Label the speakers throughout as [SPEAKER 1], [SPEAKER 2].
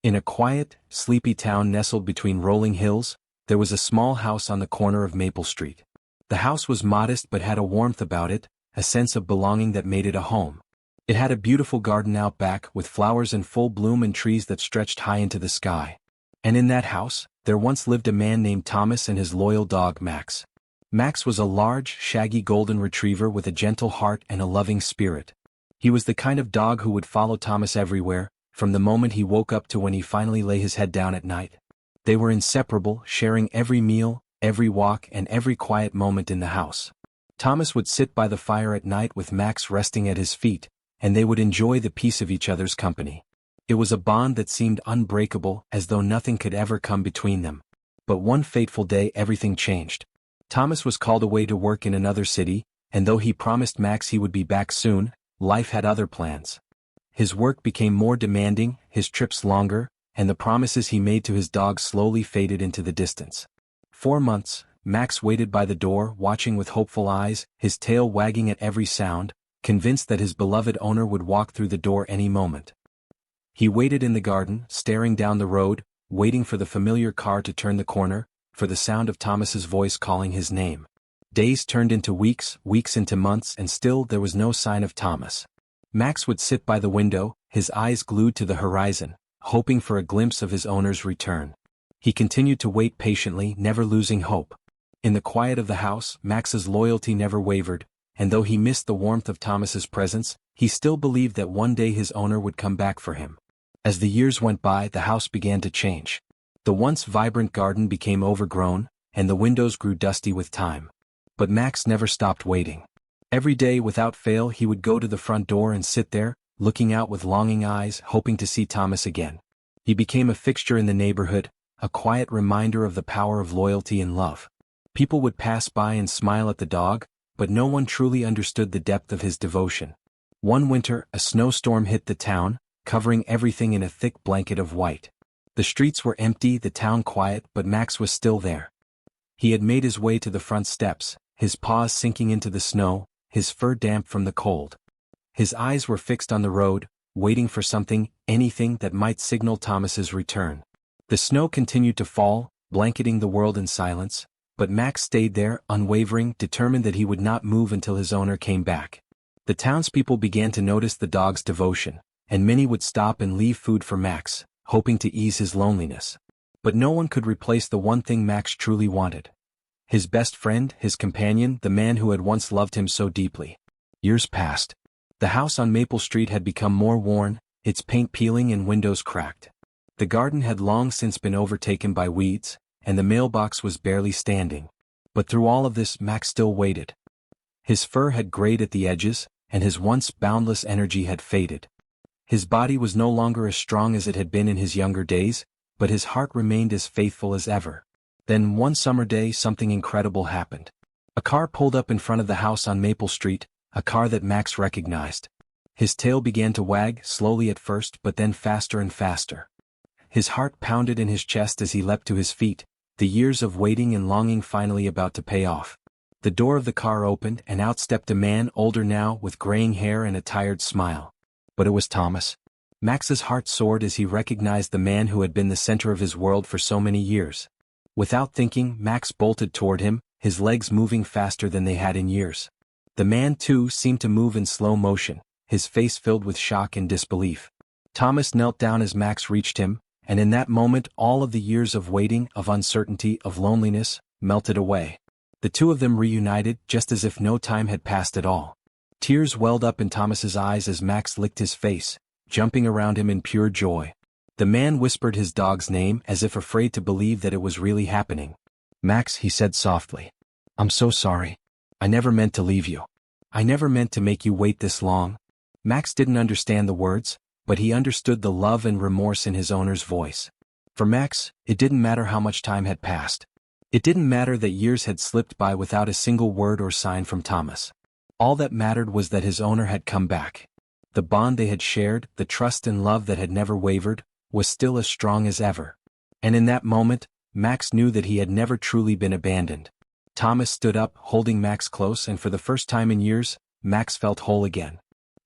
[SPEAKER 1] In a quiet, sleepy town nestled between rolling hills, there was a small house on the corner of Maple Street. The house was modest but had a warmth about it, a sense of belonging that made it a home. It had a beautiful garden out back with flowers in full bloom and trees that stretched high into the sky. And in that house, there once lived a man named Thomas and his loyal dog Max. Max was a large, shaggy golden retriever with a gentle heart and a loving spirit. He was the kind of dog who would follow Thomas everywhere, from the moment he woke up to when he finally lay his head down at night. They were inseparable, sharing every meal, every walk and every quiet moment in the house. Thomas would sit by the fire at night with Max resting at his feet, and they would enjoy the peace of each other's company. It was a bond that seemed unbreakable, as though nothing could ever come between them. But one fateful day everything changed. Thomas was called away to work in another city, and though he promised Max he would be back soon, life had other plans. His work became more demanding, his trips longer, and the promises he made to his dog slowly faded into the distance. 4 months, Max waited by the door, watching with hopeful eyes, his tail wagging at every sound, convinced that his beloved owner would walk through the door any moment. He waited in the garden, staring down the road, waiting for the familiar car to turn the corner, for the sound of Thomas's voice calling his name. Days turned into weeks, weeks into months, and still there was no sign of Thomas. Max would sit by the window, his eyes glued to the horizon, hoping for a glimpse of his owner's return. He continued to wait patiently, never losing hope. In the quiet of the house, Max's loyalty never wavered, and though he missed the warmth of Thomas's presence, he still believed that one day his owner would come back for him. As the years went by, the house began to change. The once vibrant garden became overgrown, and the windows grew dusty with time. But Max never stopped waiting. Every day without fail he would go to the front door and sit there, looking out with longing eyes, hoping to see Thomas again. He became a fixture in the neighborhood, a quiet reminder of the power of loyalty and love. People would pass by and smile at the dog, but no one truly understood the depth of his devotion. One winter, a snowstorm hit the town, covering everything in a thick blanket of white. The streets were empty, the town quiet, but Max was still there. He had made his way to the front steps, his paws sinking into the snow, his fur damp from the cold. His eyes were fixed on the road, waiting for something, anything that might signal Thomas's return. The snow continued to fall, blanketing the world in silence, but Max stayed there, unwavering, determined that he would not move until his owner came back. The townspeople began to notice the dog's devotion, and many would stop and leave food for Max, hoping to ease his loneliness. But no one could replace the one thing Max truly wanted. His best friend, his companion, the man who had once loved him so deeply. Years passed. The house on Maple Street had become more worn, its paint peeling and windows cracked. The garden had long since been overtaken by weeds, and the mailbox was barely standing. But through all of this, Max still waited. His fur had grayed at the edges, and his once boundless energy had faded. His body was no longer as strong as it had been in his younger days, but his heart remained as faithful as ever. Then one summer day something incredible happened. A car pulled up in front of the house on Maple Street, a car that Max recognized. His tail began to wag, slowly at first but then faster and faster. His heart pounded in his chest as he leapt to his feet, the years of waiting and longing finally about to pay off. The door of the car opened and out stepped a man, older now, with graying hair and a tired smile. But it was Thomas. Max's heart soared as he recognized the man who had been the center of his world for so many years. Without thinking, Max bolted toward him, his legs moving faster than they had in years. The man, too, seemed to move in slow motion, his face filled with shock and disbelief. Thomas knelt down as Max reached him, and in that moment all of the years of waiting, of uncertainty, of loneliness, melted away. The two of them reunited, just as if no time had passed at all. Tears welled up in Thomas's eyes as Max licked his face, jumping around him in pure joy. The man whispered his dog's name as if afraid to believe that it was really happening. "Max," he said softly. "I'm so sorry. I never meant to leave you. I never meant to make you wait this long." Max didn't understand the words, but he understood the love and remorse in his owner's voice. For Max, it didn't matter how much time had passed. It didn't matter that years had slipped by without a single word or sign from Thomas. All that mattered was that his owner had come back. The bond they had shared, the trust and love that had never wavered, was still as strong as ever. And in that moment, Max knew that he had never truly been abandoned. Thomas stood up, holding Max close, and for the first time in years, Max felt whole again.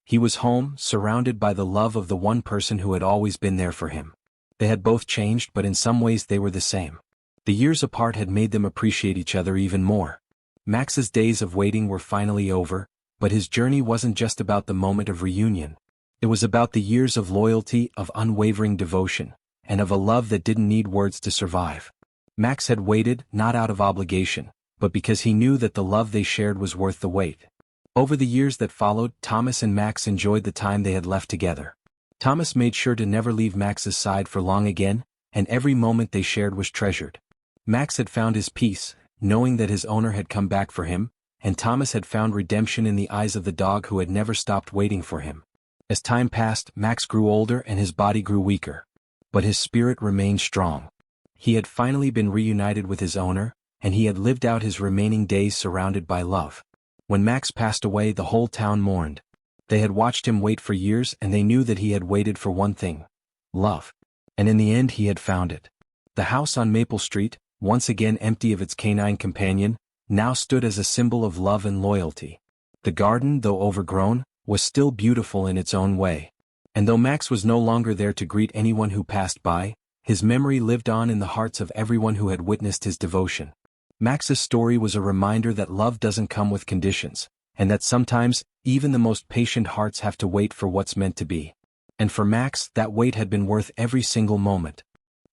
[SPEAKER 1] He was home, surrounded by the love of the one person who had always been there for him. They had both changed, but in some ways they were the same. The years apart had made them appreciate each other even more. Max's days of waiting were finally over, but his journey wasn't just about the moment of reunion. It was about the years of loyalty, of unwavering devotion, and of a love that didn't need words to survive. Max had waited, not out of obligation, but because he knew that the love they shared was worth the wait. Over the years that followed, Thomas and Max enjoyed the time they had left together. Thomas made sure to never leave Max's side for long again, and every moment they shared was treasured. Max had found his peace, knowing that his owner had come back for him, and Thomas had found redemption in the eyes of the dog who had never stopped waiting for him. As time passed, Max grew older and his body grew weaker. But his spirit remained strong. He had finally been reunited with his owner, and he had lived out his remaining days surrounded by love. When Max passed away, the whole town mourned. They had watched him wait for years, and they knew that he had waited for one thing: love. And in the end he had found it. The house on Maple Street, once again empty of its canine companion, now stood as a symbol of love and loyalty. The garden, though overgrown, was still beautiful in its own way. And though Max was no longer there to greet anyone who passed by, his memory lived on in the hearts of everyone who had witnessed his devotion. Max's story was a reminder that love doesn't come with conditions, and that sometimes, even the most patient hearts have to wait for what's meant to be. And for Max, that wait had been worth every single moment.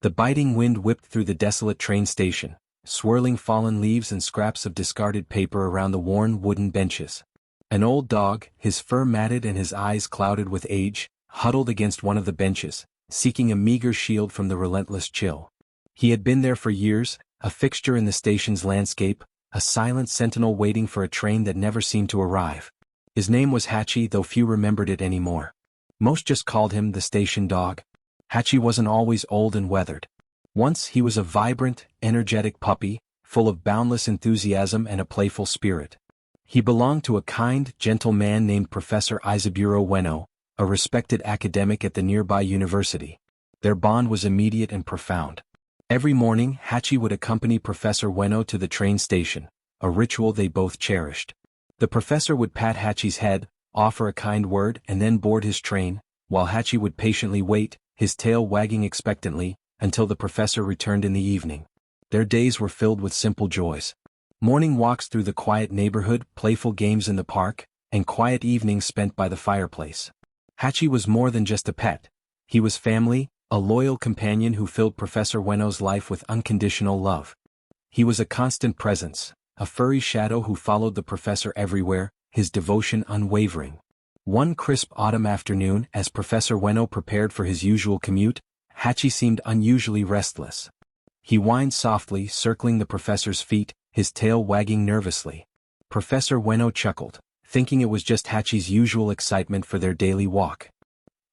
[SPEAKER 1] The biting wind whipped through the desolate train station, swirling fallen leaves and scraps of discarded paper around the worn wooden benches. An old dog, his fur matted and his eyes clouded with age, huddled against one of the benches, seeking a meager shield from the relentless chill. He had been there for years, a fixture in the station's landscape, a silent sentinel waiting for a train that never seemed to arrive. His name was Hatchie, though few remembered it anymore. Most just called him the station dog. Hatchie wasn't always old and weathered. Once he was a vibrant, energetic puppy, full of boundless enthusiasm and a playful spirit. He belonged to a kind, gentle man named Professor Isaburo Ueno, a respected academic at the nearby university. Their bond was immediate and profound. Every morning, Hatchie would accompany Professor Ueno to the train station, a ritual they both cherished. The professor would pat Hatchie's head, offer a kind word, and then board his train, while Hatchie would patiently wait, his tail wagging expectantly, until the professor returned in the evening. Their days were filled with simple joys. Morning walks through the quiet neighborhood, playful games in the park, and quiet evenings spent by the fireplace. Hatchie was more than just a pet. He was family, a loyal companion who filled Professor Ueno's life with unconditional love. He was a constant presence, a furry shadow who followed the professor everywhere, his devotion unwavering. One crisp autumn afternoon, as Professor Ueno prepared for his usual commute, Hatchie seemed unusually restless. He whined softly, circling the professor's feet, his tail wagging nervously. Professor Ueno chuckled, thinking it was just Hatchie's usual excitement for their daily walk.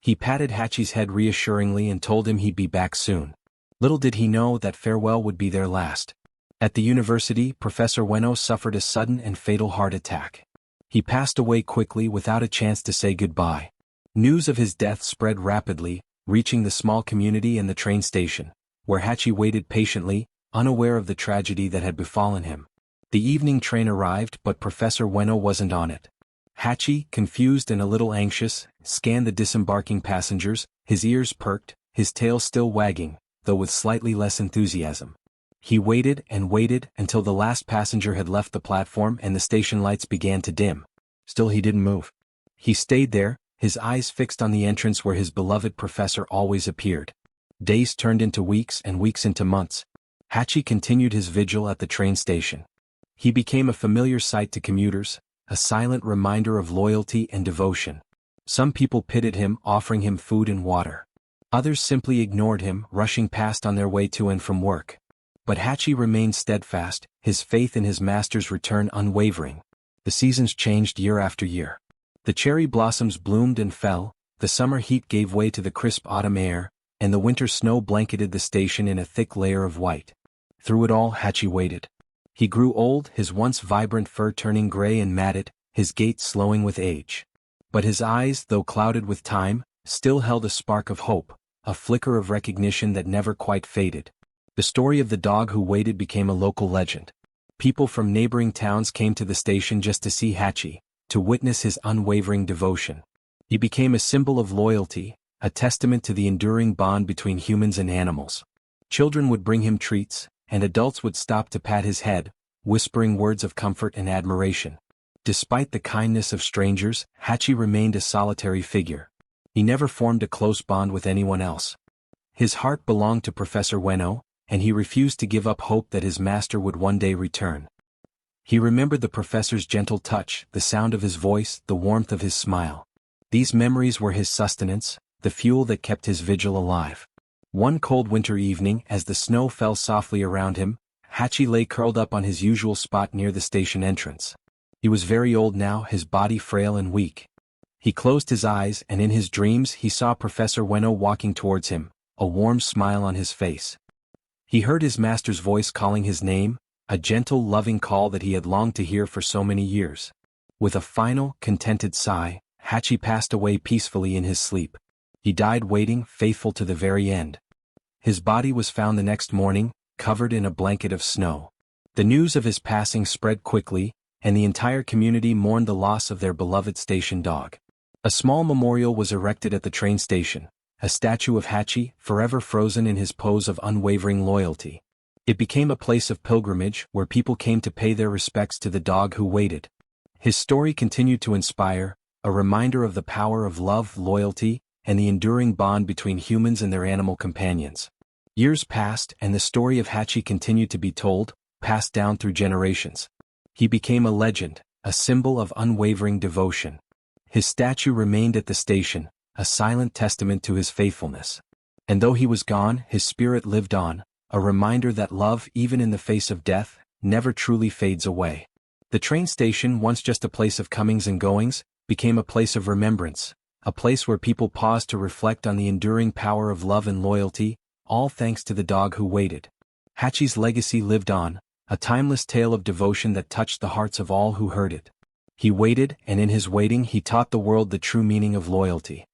[SPEAKER 1] He patted Hatchie's head reassuringly and told him he'd be back soon. Little did he know that farewell would be their last. At the university, Professor Ueno suffered a sudden and fatal heart attack. He passed away quickly without a chance to say goodbye. News of his death spread rapidly, reaching the small community and the train station, where Hatchie waited patiently, unaware of the tragedy that had befallen him. The evening train arrived, but Professor Ueno wasn't on it. Hatchie, confused and a little anxious, scanned the disembarking passengers, his ears perked, his tail still wagging, though with slightly less enthusiasm. He waited and waited until the last passenger had left the platform and the station lights began to dim. Still he didn't move. He stayed there, his eyes fixed on the entrance where his beloved professor always appeared. Days turned into weeks and weeks into months. Hatchie continued his vigil at the train station. He became a familiar sight to commuters, a silent reminder of loyalty and devotion. Some people pitied him, offering him food and water. Others simply ignored him, rushing past on their way to and from work. But Hatchie remained steadfast, his faith in his master's return unwavering. The seasons changed year after year. The cherry blossoms bloomed and fell, the summer heat gave way to the crisp autumn air, and the winter snow blanketed the station in a thick layer of white. Through it all, Hatchie waited. He grew old, his once vibrant fur turning gray and matted, his gait slowing with age. But his eyes, though clouded with time, still held a spark of hope, a flicker of recognition that never quite faded. The story of the dog who waited became a local legend. People from neighboring towns came to the station just to see Hatchie, to witness his unwavering devotion. He became a symbol of loyalty, a testament to the enduring bond between humans and animals. Children would bring him treats, and adults would stop to pat his head, whispering words of comfort and admiration. Despite the kindness of strangers, Hachi remained a solitary figure. He never formed a close bond with anyone else. His heart belonged to Professor Ueno, and he refused to give up hope that his master would one day return. He remembered the professor's gentle touch, the sound of his voice, the warmth of his smile. These memories were his sustenance, the fuel that kept his vigil alive. One cold winter evening, as the snow fell softly around him, Hachi lay curled up on his usual spot near the station entrance. He was very old now, his body frail and weak. He closed his eyes, and in his dreams he saw Professor Ueno walking towards him, a warm smile on his face. He heard his master's voice calling his name, a gentle, loving call that he had longed to hear for so many years. With a final, contented sigh, Hachi passed away peacefully in his sleep. He died waiting, faithful to the very end. His body was found the next morning, covered in a blanket of snow. The news of his passing spread quickly, and the entire community mourned the loss of their beloved station dog. A small memorial was erected at the train station, a statue of Hachi, forever frozen in his pose of unwavering loyalty. It became a place of pilgrimage where people came to pay their respects to the dog who waited. His story continued to inspire, a reminder of the power of love, loyalty, and the enduring bond between humans and their animal companions. Years passed, and the story of Hachi continued to be told, passed down through generations. He became a legend, a symbol of unwavering devotion. His statue remained at the station, a silent testament to his faithfulness. And though he was gone, his spirit lived on, a reminder that love, even in the face of death, never truly fades away. The train station, once just a place of comings and goings, became a place of remembrance, a place where people paused to reflect on the enduring power of love and loyalty, all thanks to the dog who waited. Hachi's legacy lived on, a timeless tale of devotion that touched the hearts of all who heard it. He waited, and in his waiting he taught the world the true meaning of loyalty.